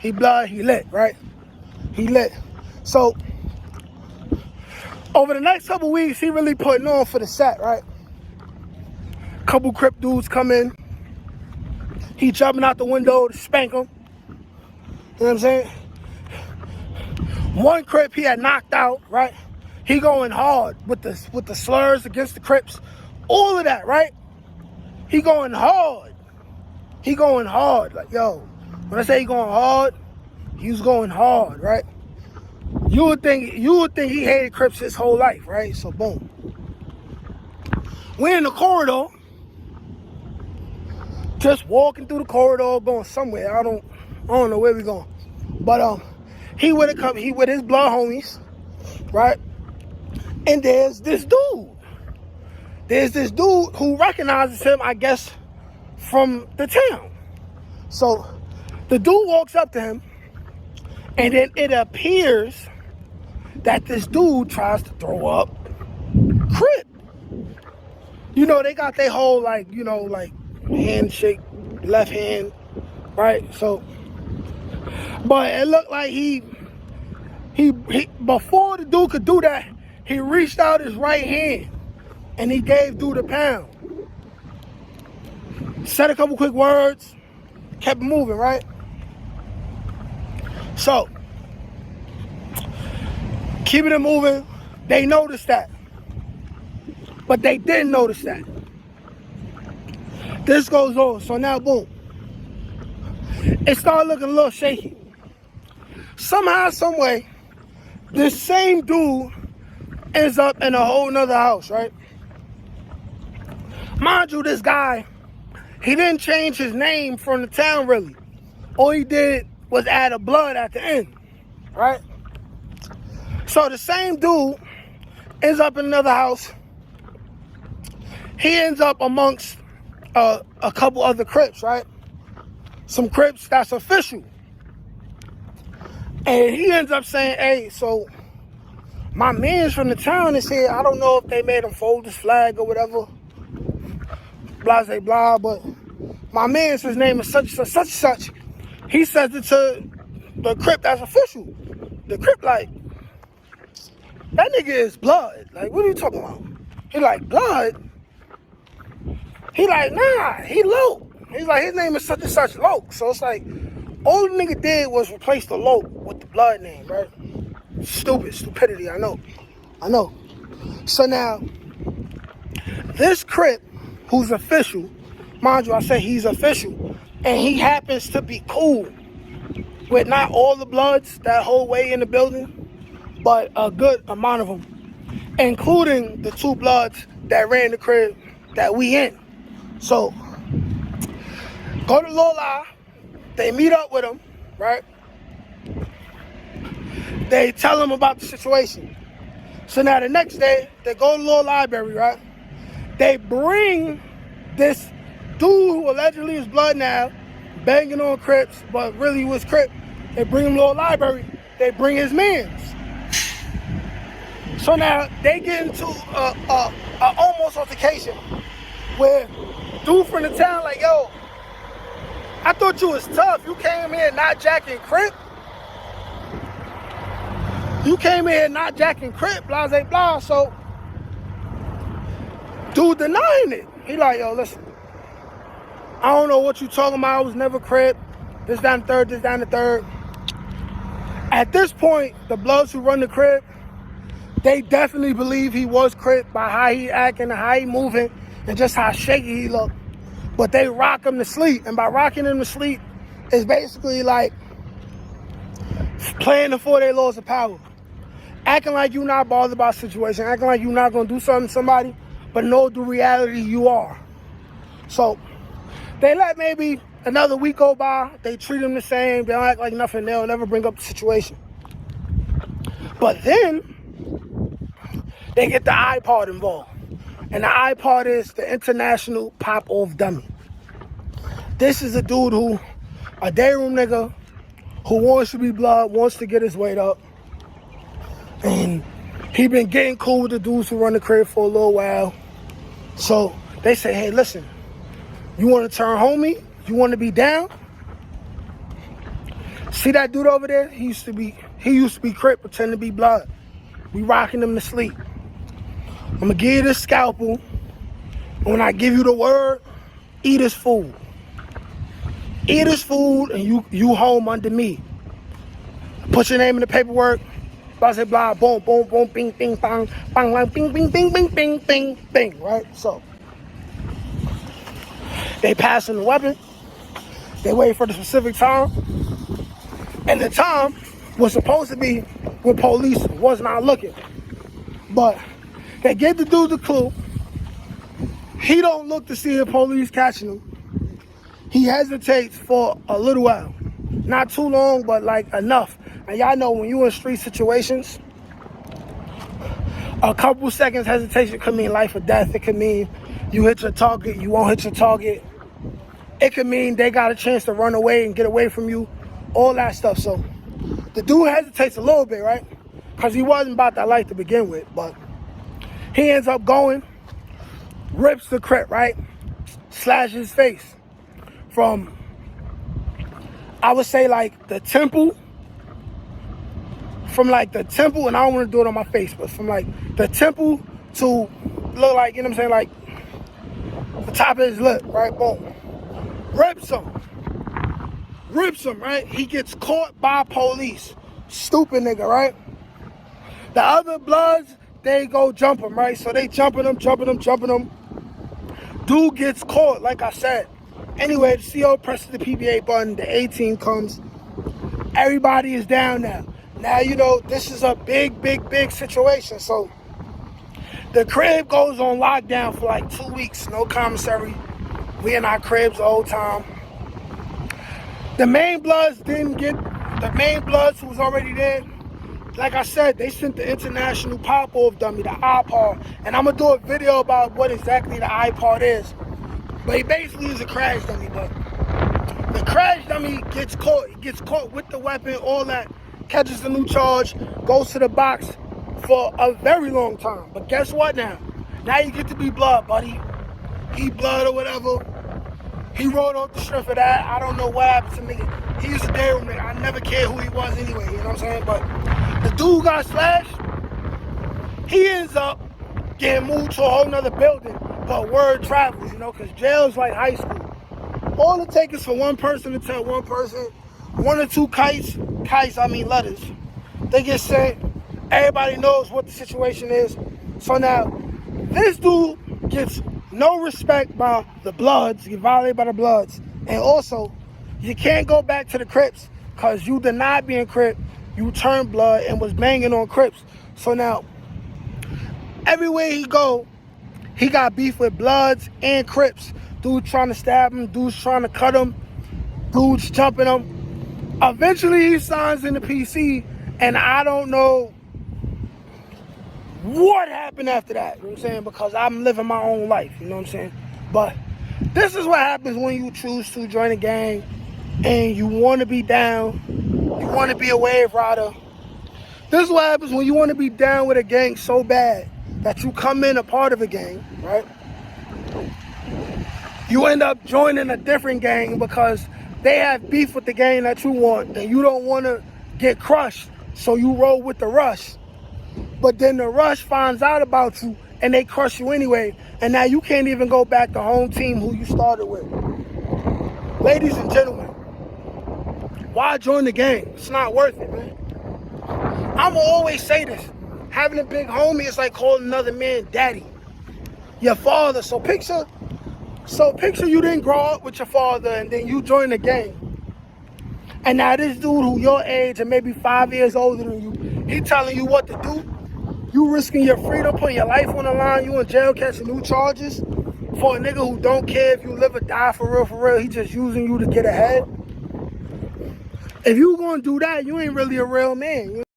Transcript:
He blood, he lit, right? He lit. So, over the next couple weeks, he really putting on for the set, right? Couple Crip dudes come in. He jumping out the window to spank him. You know what I'm saying? One Crip he had knocked out, right? He going hard with the slurs against the Crips. All of that, right? He going hard. He going hard. Like, yo, when I say he going hard, he was going hard, right? You would think he hated Crips his whole life, right? So boom. We're in the corridor. Just walking through the corridor, going somewhere. I don't know where we going. But he with his blood homies, right? And there's this dude. There's this dude who recognizes him, I guess, from the town. So the dude walks up to him, and then it appears that this dude tries to throw up Crip. You know, they got their whole, like, you know, like, handshake, left hand, right? So, but it looked like he before the dude could do that, he reached out his right hand and he gave dude a pound. Said a couple quick words, kept moving, right? So, keeping it moving, they noticed that. But they didn't notice that. This goes on, so now boom. It started looking a little shaky. Somehow, some way, this same dude ends up in a whole nother house, right? Mind you, this guy, he didn't change his name from the town really. All he did was add a blood at the end, right? So the same dude ends up in another house. He ends up amongst a couple other Crips, right? Some Crips that's official. And he ends up saying, hey, so my man's from the town is here. I don't know if they made him fold his flag or whatever. Blah, blah, blah. But my man's, his name is such and such, such and such. He says it to the Crip that's official. The Crip like, that nigga is blood. Like, what are you talking about? He like, blood? He like, nah, he Loke. He's like, his name is such and such Loke. So it's like, all the nigga did was replace the Loke with the blood name, right? Stupidity, I know. So now, this Crip, who's official, mind you, I say he's official, and he happens to be cool with not all the Bloods that whole way in the building, but a good amount of them, including the two Bloods that ran the crib that we in. So, go to Lola, they meet up with him, right? They tell him about the situation. So now the next day, they go to the little library, right? They bring this dude who allegedly is blood now, banging on Crips, but really was Crip. They bring him to the little library. They bring his mans. So now they get into a almost altercation where dude from the town like, yo, I thought you was tough. You came here not jacking Crip. You came here not jacking Crip, blah, blah, blah. So, dude denying it. He like, yo, listen, I don't know what you talking about. I was never Crip. This down the third, this down the third. At this point, the Bloods who run the Crip, they definitely believe he was Crip by how he acting and how he moving and just how shaky he look. But they rock him to sleep. And by rocking him to sleep, it's basically like playing the 4-day laws of power. Acting like you're not bothered about the situation. Acting like you're not going to do something to somebody, but know the reality you are. So they let maybe another week go by. They treat him the same. They don't act like nothing. They'll never bring up the situation. But then they get the iPod involved. And the iPod is the International Pop-Off Dummy. This is a dude who, a dayroom nigga, who wants to be blood, wants to get his weight up. And he been getting cool with the dudes who run the crib for a little while. So they say, hey, listen, you want to turn homie? You want to be down? See that dude over there? He used to be Crip, pretend to be blood. We rocking him to sleep. I'm gonna give you this scalpel. And when I give you the word, eat his food. Eat his food and you home under me. Put your name in the paperwork. Blah, blah, blah, boom, boom, boom, bing, bing, bang, bang, bang, bing, bing, bing, bing, bing, bing, bing, right? So, they passing the weapon. They wait for the specific time. And the time was supposed to be when police was not looking. But they gave the dude the clue. He don't look to see the police catching him. He hesitates for a little while. Not too long, but like enough. And y'all know when you in street situations, a couple seconds hesitation could mean life or death. It could mean you hit your target, you won't hit your target. It could mean they got a chance to run away and get away from you. All that stuff. So the dude hesitates a little bit, right? Because he wasn't about that life to begin with. But he ends up going, rips the Crip, right? Slashes his face from, I would say, like the temple. From like the temple, and I don't want to do it on my face, but from like the temple to look like, you know what I'm saying, like the top of his lip, right? Boom. Rips him, right? He gets caught by police. Stupid nigga, right? The other Bloods, they go jump him, right? So they jumping him. Dude gets caught, like I said. Anyway, the CO presses the PBA button, the 18 comes. Everybody is down now. Now, you know, this is a big situation. So the crib goes on lockdown for like 2 weeks. No commissary. We in our cribs the whole time. The main Bloods who was already there, like I said, they sent the international pop-off dummy, the iPod. And I'm going to do a video about what exactly the iPod is. But he basically is a crash dummy. But the crash dummy gets caught. He gets caught with the weapon, all that. Catches a new charge, goes to the box for a very long time. But guess what now? Now you get to be blood, buddy. He blood or whatever. He rolled off the strength of that. I don't know what happened to me. He was a day room nigga. I never cared who he was anyway, you know what I'm saying? But the dude got slashed. He ends up getting moved to a whole nother building. But word travels, you know, because jail's like high school. All it takes is for one person to tell one person, one or two kites, I mean letters. They get sent. Everybody knows what the situation is. So now, this dude gets no respect by the Bloods. You get violated by the Bloods. And also, you can't go back to the Crips because you denied being Crip. You turned Blood and was banging on Crips. So now, everywhere he go, he got beef with Bloods and Crips. Dudes trying to stab him. Dudes trying to cut him. Dudes jumping him. Eventually, he signs in the PC, and I don't know what happened after that, you know what I'm saying? Because I'm living my own life, you know what I'm saying? But this is what happens when you choose to join a gang and you want to be down, you want to be a wave rider. This is what happens when you want to be down with a gang so bad that you come in a part of a gang, right? You end up joining a different gang because they have beef with the gang that you want and you don't want to get crushed, so you roll with the rush. But then the rush finds out about you and they crush you anyway, and now you can't even go back to home team who you started with. Ladies and gentlemen, why join the gang? It's not worth it, man. I'ma always say this. Having a big homie is like calling another man daddy. Your father. So picture you didn't grow up with your father and then you join the gang. And now this dude who your age and maybe 5 years older than you, he telling you what to do. You risking your freedom, putting your life on the line. You in jail catching new charges for a nigga who don't care if you live or die for real. He just using you to get ahead. If you gonna do that, you ain't really a real man.